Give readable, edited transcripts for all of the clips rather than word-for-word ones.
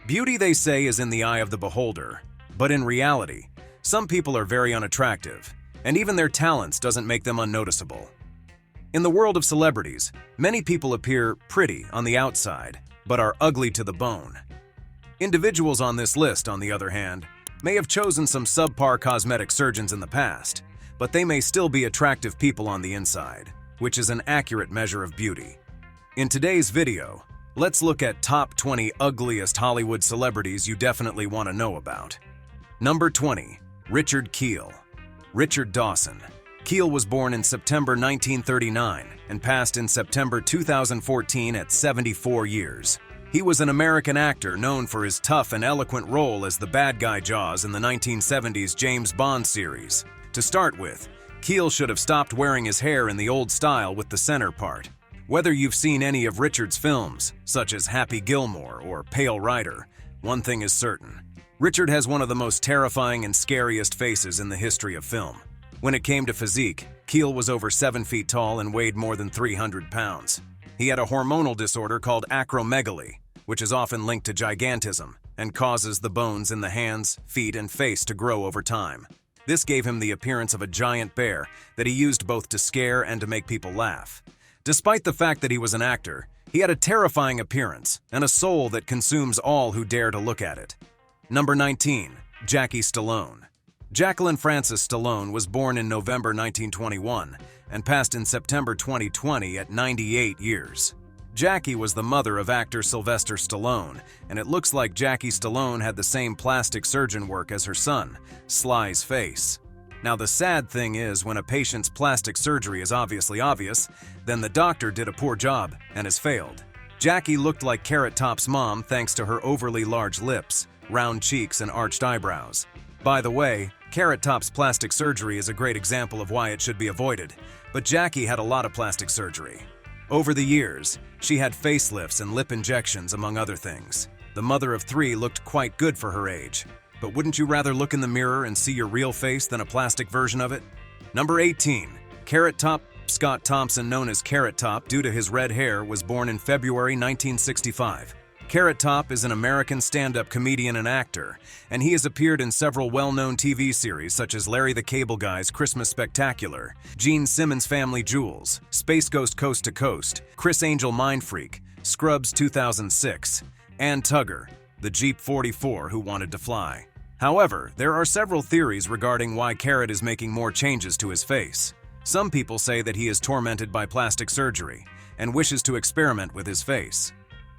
Beauty, they say, is in the eye of the beholder, but in reality, some people are very unattractive, and even their talents doesn't make them unnoticeable. In the world of celebrities, many people appear pretty on the outside, but are ugly to the bone. Individuals on this list, on the other hand, may have chosen some subpar cosmetic surgeons in the past, but they may still be attractive people on the inside, which is an accurate measure of beauty. In today's video, let's look at top 20 ugliest Hollywood celebrities you definitely want to know about. Number 20. Richard Kiel. Richard Dawson. Kiel was born in September 1939 and passed in September 2014 at 74 years. He was an American actor known for his tough and eloquent role as the bad guy Jaws in the 1970s James Bond series. To start with, Kiel should have stopped wearing his hair in the old style with the center part. Whether you've seen any of Richard's films, such as Happy Gilmore or Pale Rider, one thing is certain. Richard has one of the most terrifying and scariest faces in the history of film. When it came to physique, Kiel was over 7 feet tall and weighed more than 300 pounds. He had a hormonal disorder called acromegaly, which is often linked to gigantism and causes the bones in the hands, feet, and face to grow over time. This gave him the appearance of a giant bear that he used both to scare and to make people laugh. Despite the fact that he was an actor, he had a terrifying appearance and a soul that consumes all who dare to look at it. Number 19. Jackie Stallone. Jacqueline Frances Stallone was born in November 1921 and passed in September 2020 at 98 years. Jackie was the mother of actor Sylvester Stallone, and it looks like Jackie Stallone had the same plastic surgeon work as her son, Sly's face. Now, the sad thing is, when a patient's plastic surgery is obviously obvious, then the doctor did a poor job and has failed. Jackie looked like Carrot Top's mom thanks to her overly large lips, round cheeks, and arched eyebrows. By the way, Carrot Top's plastic surgery is a great example of why it should be avoided, but Jackie had a lot of plastic surgery. Over the years, she had facelifts and lip injections, among other things. The mother of 3 looked quite good for her age. But wouldn't you rather look in the mirror and see your real face than a plastic version of it? Number 18. Carrot Top. Scott Thompson, known as Carrot Top due to his red hair, was born in February 1965. Carrot Top is an American stand-up comedian and actor, and he has appeared in several well-known TV series such as Larry the Cable Guy's Christmas Spectacular, Gene Simmons' Family Jewels, Space Ghost Coast to Coast, Chris Angel Mind Freak, Scrubs 2006, and Tugger, the Jeep 44 who wanted to fly. However, there are several theories regarding why Carrot is making more changes to his face. Some people say that he is tormented by plastic surgery and wishes to experiment with his face.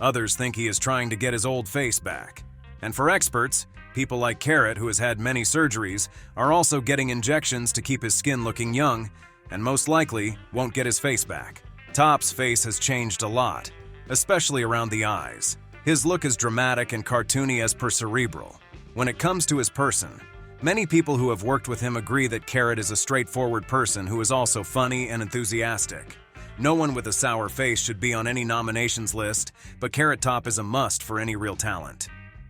Others think he is trying to get his old face back. And for experts, people like Carrot, who has had many surgeries, are also getting injections to keep his skin looking young, and most likely won't get his face back. Top's face has changed a lot, especially around the eyes. His look is dramatic and cartoony as per Cerebral. When it comes to his person, many people who have worked with him agree that Carrot is a straightforward person who is also funny and enthusiastic. No one with a sour face should be on any nominations list, but Carrot Top is a must for any real talent.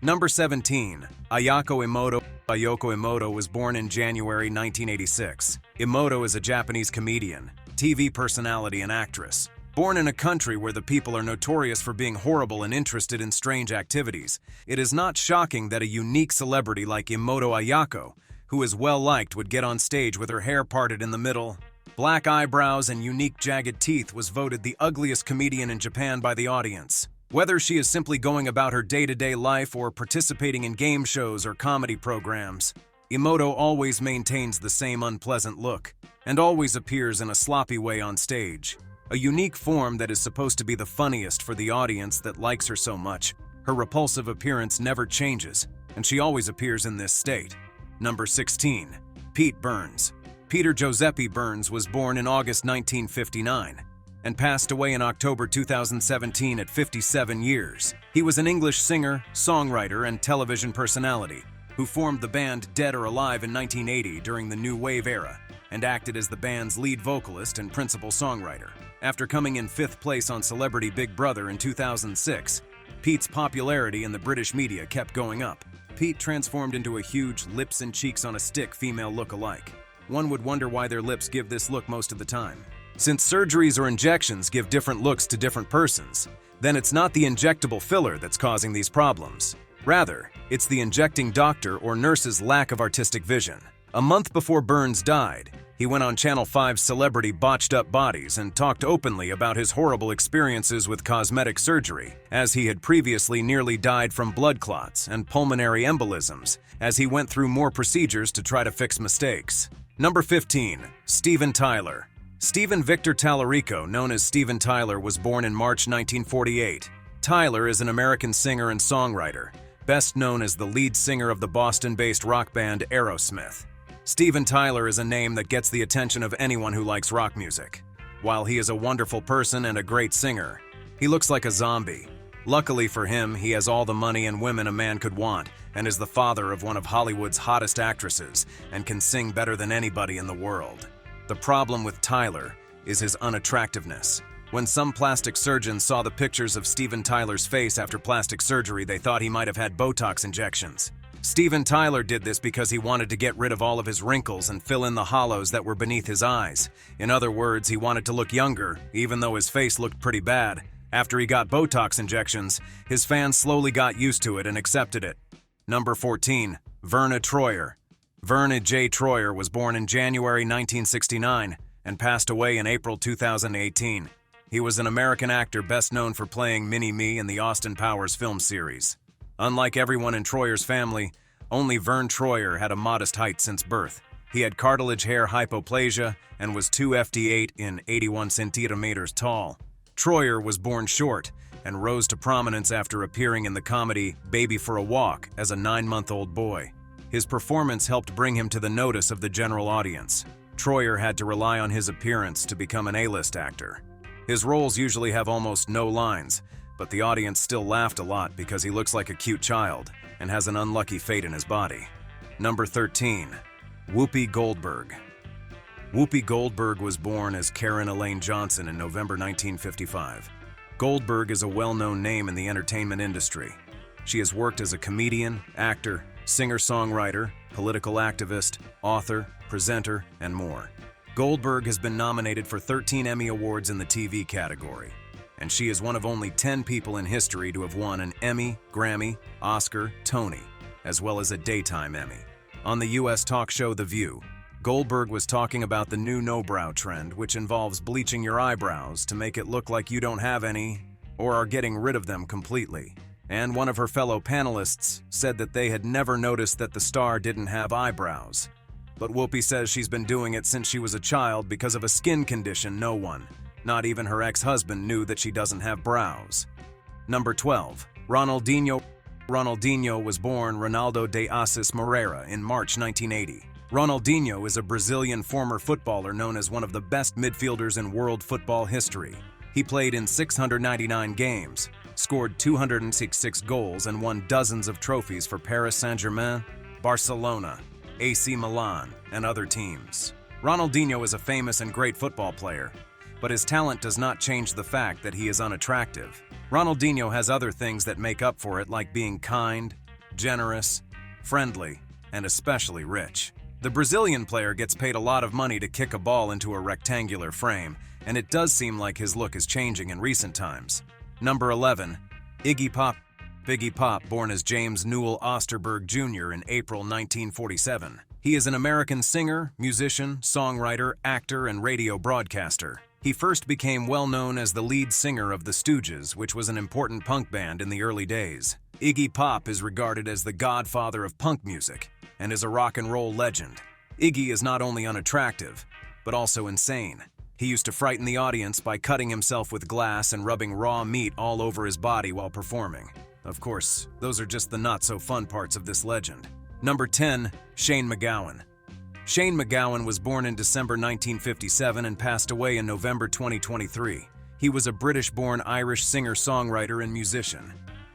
Number 17. Ayako Emoto. Ayako Emoto was born in January 1986. Emoto is a Japanese comedian, TV personality, and actress. Born in a country where the people are notorious for being horrible and interested in strange activities, it is not shocking that a unique celebrity like Emoto Ayako, who is well-liked, would get on stage with her hair parted in the middle, black eyebrows, and unique jagged teeth, was voted the ugliest comedian in Japan by the audience. Whether she is simply going about her day-to-day life or participating in game shows or comedy programs, Emoto always maintains the same unpleasant look and always appears in a sloppy way on stage. A unique form that is supposed to be the funniest for the audience that likes her so much. Her repulsive appearance never changes, and she always appears in this state. Number 16. Pete Burns. Peter Giuseppe Burns was born in August 1959 and passed away in October 2017 at 57 years. He was an English singer, songwriter, and television personality who formed the band Dead or Alive in 1980 during the New Wave era and acted as the band's lead vocalist and principal songwriter. After coming in 5th place on Celebrity Big Brother in 2006, Pete's popularity in the British media kept going up. Pete transformed into a huge lips and cheeks on a stick female look-alike. One would wonder why their lips give this look most of the time. Since surgeries or injections give different looks to different persons, then it's not the injectable filler that's causing these problems. Rather, it's the injecting doctor or nurse's lack of artistic vision. A month before Burns died, he went on Channel 5's Celebrity Botched Up Bodies and talked openly about his horrible experiences with cosmetic surgery, as he had previously nearly died from blood clots and pulmonary embolisms, as he went through more procedures to try to fix mistakes. Number 15. Steven Tyler. Steven Victor Tallarico, known as Steven Tyler, was born in March 1948. Tyler is an American singer and songwriter, best known as the lead singer of the Boston-based rock band Aerosmith. Steven Tyler is a name that gets the attention of anyone who likes rock music. While he is a wonderful person and a great singer, he looks like a zombie. Luckily for him, he has all the money and women a man could want, and is the father of one of Hollywood's hottest actresses, and can sing better than anybody in the world. The problem with Tyler is his unattractiveness. When some plastic surgeons saw the pictures of Steven Tyler's face after plastic surgery, they thought he might have had Botox injections. Steven Tyler did this because he wanted to get rid of all of his wrinkles and fill in the hollows that were beneath his eyes. In other words, he wanted to look younger, even though his face looked pretty bad. After he got Botox injections, his fans slowly got used to it and accepted it. Number 14. Verna Troyer. Verna J. Troyer was born in January 1969 and passed away in April 2018. He was an American actor best known for playing Mini-Me in the Austin Powers film series. Unlike everyone in Troyer's family, only Vern Troyer had a modest height since birth. He had cartilage hair hypoplasia and was 2'8" in 81 centimeters tall. Troyer was born short and rose to prominence after appearing in the comedy Baby for a Walk as a 9-month-old boy. His performance helped bring him to the notice of the general audience. Troyer had to rely on his appearance to become an A-list actor. His roles usually have almost no lines, but the audience still laughed a lot because he looks like a cute child and has an unlucky fate in his body. Number 13. Whoopi Goldberg. Whoopi Goldberg was born as Karen Elaine Johnson in November 1955. Goldberg is a well-known name in the entertainment industry. She has worked as a comedian, actor, singer-songwriter, political activist, author, presenter, and more. Goldberg has been nominated for 13 Emmy Awards in the TV category, and she is one of only 10 people in history to have won an Emmy, Grammy, Oscar, Tony, as well as a daytime Emmy. On the U.S. talk show The View, Goldberg was talking about the new no-brow trend, which involves bleaching your eyebrows to make it look like you don't have any or are getting rid of them completely. And one of her fellow panelists said that they had never noticed that the star didn't have eyebrows. But Whoopi says she's been doing it since she was a child because of a skin condition no one, not even her ex-husband, knew that she doesn't have brows. Number 12. Ronaldinho. Ronaldinho was born Ronaldo de Assis Moreira in March 1980. Ronaldinho is a Brazilian former footballer known as one of the best midfielders in world football history. He played in 699 games, scored 266 goals, and won dozens of trophies for Paris Saint-Germain, Barcelona, AC Milan, and other teams. Ronaldinho is a famous and great football player, but his talent does not change the fact that he is unattractive. Ronaldinho has other things that make up for it, like being kind, generous, friendly, and especially rich. The Brazilian player gets paid a lot of money to kick a ball into a rectangular frame, and it does seem like his look is changing in recent times. Number 11. Iggy Pop. Iggy Pop, born as James Newell Osterberg Jr. in April 1947. He is an American singer, musician, songwriter, actor, and radio broadcaster. He first became well known as the lead singer of the Stooges, which was an important punk band in the early days. Iggy Pop is regarded as the godfather of punk music and is a rock and roll legend. Iggy is not only unattractive, but also insane. He used to frighten the audience by cutting himself with glass and rubbing raw meat all over his body while performing. Of course, those are just the not-so-fun parts of this legend. Number 10. Shane MacGowan. Shane MacGowan was born in December 1957 and passed away in November 2023. He was a British-born Irish singer-songwriter and musician.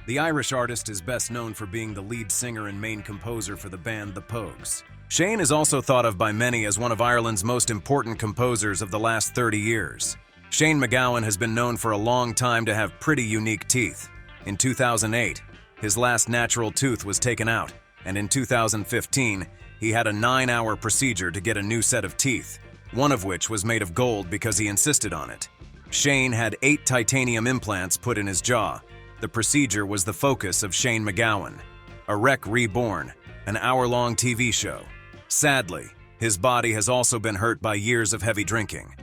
The Irish artist is best known for being the lead singer and main composer for the band The Pogues. Shane is also thought of by many as one of Ireland's most important composers of the last 30 years. Shane MacGowan has been known for a long time to have pretty unique teeth. In 2008, his last natural tooth was taken out, and in 2015, he had a 9-hour procedure to get a new set of teeth, one of which was made of gold because he insisted on it. Shane had 8 titanium implants put in his jaw. The procedure was the focus of Shane MacGowan. A Wreck Reborn, an hour-long TV show. Sadly, his body has also been hurt by years of heavy drinking.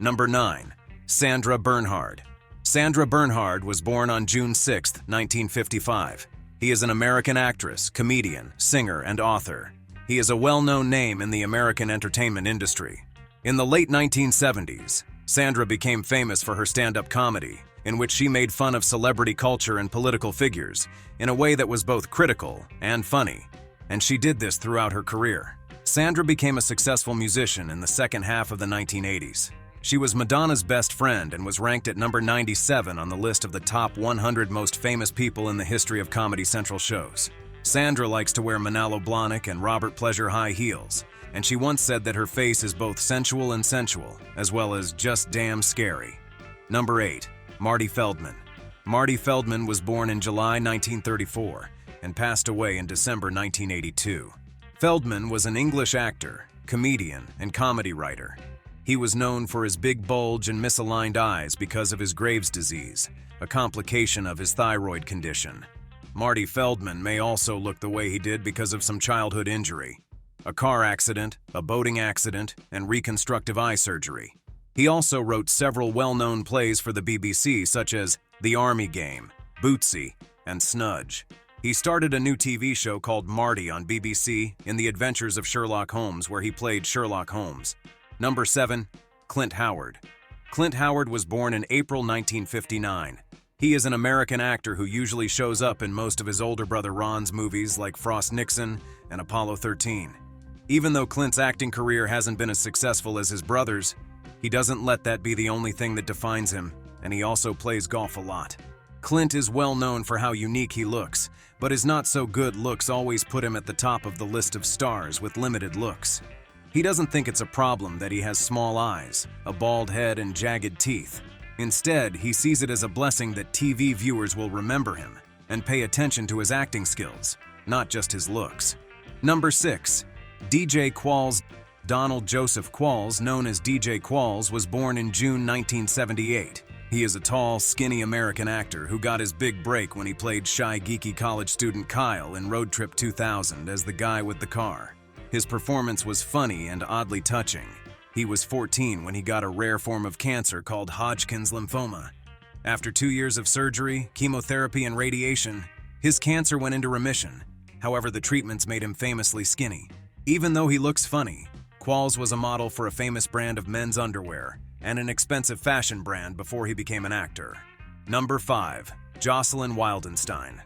Number 9. Sandra Bernhard. Sandra Bernhard was born on June 6, 1955. He is an American actress, comedian, singer, and author. He is a well-known name in the American entertainment industry. In the late 1970s, Sandra became famous for her stand-up comedy, in which she made fun of celebrity culture and political figures in a way that was both critical and funny, and she did this throughout her career. Sandra became a successful musician in the second half of the 1980s. She was Madonna's best friend and was ranked at number 97 on the list of the top 100 most famous people in the history of Comedy Central shows. Sandra likes to wear Manolo Blahnik and Robert Pleasure high heels, and she once said that her face is both sensual and sensual, as well as just damn scary. Number 8. Marty Feldman. Marty Feldman was born in July 1934 and passed away in December 1982. Feldman was an English actor, comedian, and comedy writer. He was known for his big bulge and misaligned eyes because of his Graves' disease, a complication of his thyroid condition. Marty Feldman may also look the way he did because of some childhood injury, a car accident, a boating accident, and reconstructive eye surgery. He also wrote several well-known plays for the BBC such as The Army Game, Bootsy, and Snudge. He started a new TV show called Marty on BBC in The Adventures of Sherlock Holmes, where he played Sherlock Holmes. Number 7. Clint Howard. Clint Howard was born in April 1959. He is an American actor who usually shows up in most of his older brother Ron's movies like Frost Nixon and Apollo 13. Even though Clint's acting career hasn't been as successful as his brother's, he doesn't let that be the only thing that defines him, and he also plays golf a lot. Clint is well known for how unique he looks, but his not-so-good looks always put him at the top of the list of stars with limited looks. He doesn't think it's a problem that he has small eyes, a bald head, and jagged teeth. Instead, he sees it as a blessing that TV viewers will remember him and pay attention to his acting skills, not just his looks. Number 6. DJ Qualls. Donald Joseph Qualls, known as DJ Qualls, was born in June 1978. He is a tall, skinny American actor who got his big break when he played shy, geeky college student Kyle in Road Trip 2000 as the guy with the car. His performance was funny and oddly touching. He was 14 when he got a rare form of cancer called Hodgkin's lymphoma. After 2 years of surgery, chemotherapy, and radiation, his cancer went into remission. However, the treatments made him famously skinny. Even though he looks funny, Qualls was a model for a famous brand of men's underwear and an expensive fashion brand before he became an actor. Number 5. Jocelyn Wildenstein.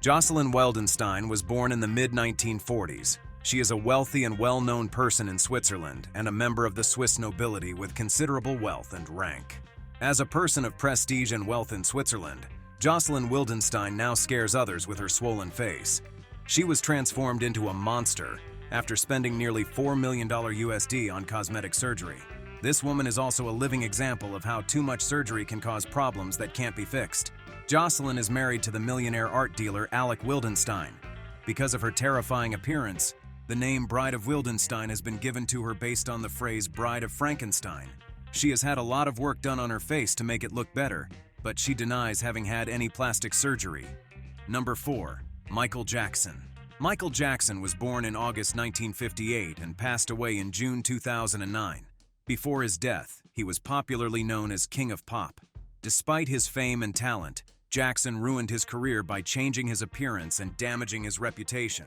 Jocelyn Wildenstein was born in the mid-1940s. She is a wealthy and well-known person in Switzerland and a member of the Swiss nobility with considerable wealth and rank. As a person of prestige and wealth in Switzerland, Jocelyn Wildenstein now scares others with her swollen face. She was transformed into a monster after spending nearly $4 million USD on cosmetic surgery. This woman is also a living example of how too much surgery can cause problems that can't be fixed. Jocelyn is married to the millionaire art dealer Alec Wildenstein. Because of her terrifying appearance, the name Bride of Wildenstein has been given to her based on the phrase Bride of Frankenstein. She has had a lot of work done on her face to make it look better, but she denies having had any plastic surgery. Number 4. Michael Jackson. Michael Jackson was born in August 1958 and passed away in June 2009. Before his death, he was popularly known as King of Pop. Despite his fame and talent, Jackson ruined his career by changing his appearance and damaging his reputation.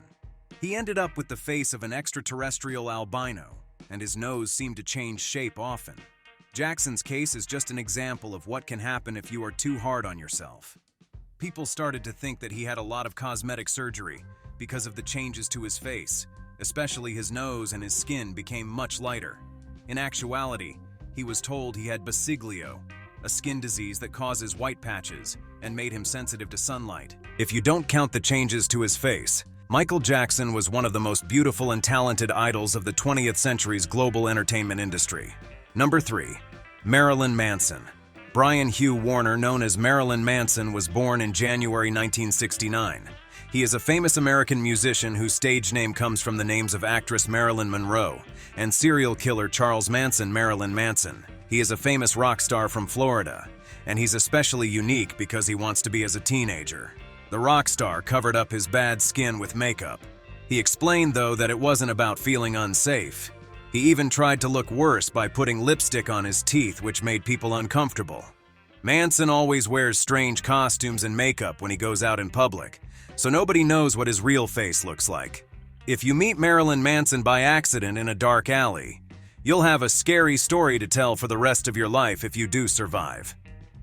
He ended up with the face of an extraterrestrial albino, and his nose seemed to change shape often. Jackson's case is just an example of what can happen if you are too hard on yourself. People started to think that he had a lot of cosmetic surgery because of the changes to his face, especially his nose and his skin became much lighter. In actuality, he was told he had basiglio, a skin disease that causes white patches and made him sensitive to sunlight. If you don't count the changes to his face, Michael Jackson was one of the most beautiful and talented idols of the 20th century's global entertainment industry. Number 3. Marilyn Manson. Brian Hugh Warner, known as Marilyn Manson, was born in January 1969. He is a famous American musician whose stage name comes from the names of actress Marilyn Monroe and serial killer Charles Manson. Marilyn Manson. He is a famous rock star from Florida, and he's especially unique because he wants to be as a teenager. The rock star covered up his bad skin with makeup. He explained, though, that it wasn't about feeling unsafe. He even tried to look worse by putting lipstick on his teeth, which made people uncomfortable. Manson always wears strange costumes and makeup when he goes out in public, so nobody knows what his real face looks like. If you meet Marilyn Manson by accident in a dark alley, you'll have a scary story to tell for the rest of your life if you do survive.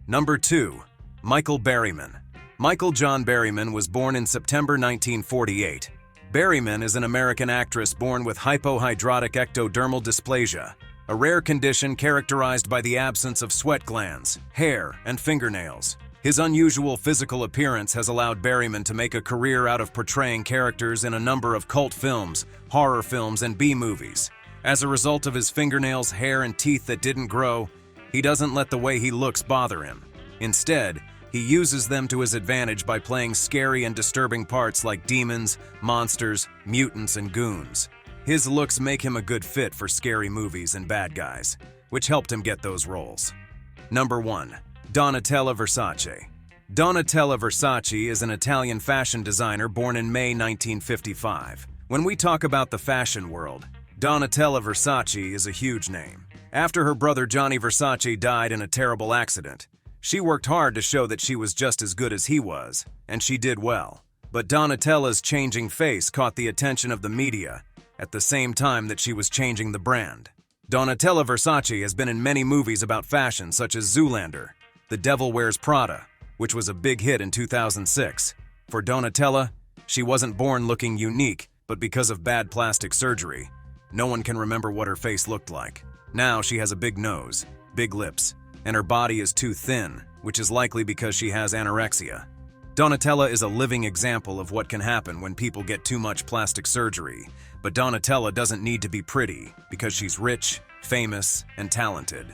Number 2. Michael Berryman. Michael John Berryman was born in September 1948. Berryman is an American actress born with hypohidrotic ectodermal dysplasia, a rare condition characterized by the absence of sweat glands, hair, and fingernails. His unusual physical appearance has allowed Berryman to make a career out of portraying characters in a number of cult films, horror films, and B-movies. As a result of his fingernails, hair, and teeth that didn't grow, he doesn't let the way he looks bother him. Instead, he uses them to his advantage by playing scary and disturbing parts like demons, monsters, mutants, and goons. His looks make him a good fit for scary movies and bad guys, which helped him get those roles. Number 1. Donatella Versace. Donatella Versace is an Italian fashion designer born in May 1955. When we talk about the fashion world, Donatella Versace is a huge name. After her brother Johnny Versace died in a terrible accident, she worked hard to show that she was just as good as he was, and she did well. But Donatella's changing face caught the attention of the media at the same time that she was changing the brand. Donatella Versace has been in many movies about fashion such as Zoolander, The Devil Wears Prada, which was a big hit in 2006. For Donatella, she wasn't born looking unique, but because of bad plastic surgery, no one can remember what her face looked like. Now she has a big nose, big lips, and her body is too thin, which is likely because she has anorexia. Donatella is a living example of what can happen when people get too much plastic surgery, but Donatella doesn't need to be pretty because she's rich, famous, and talented.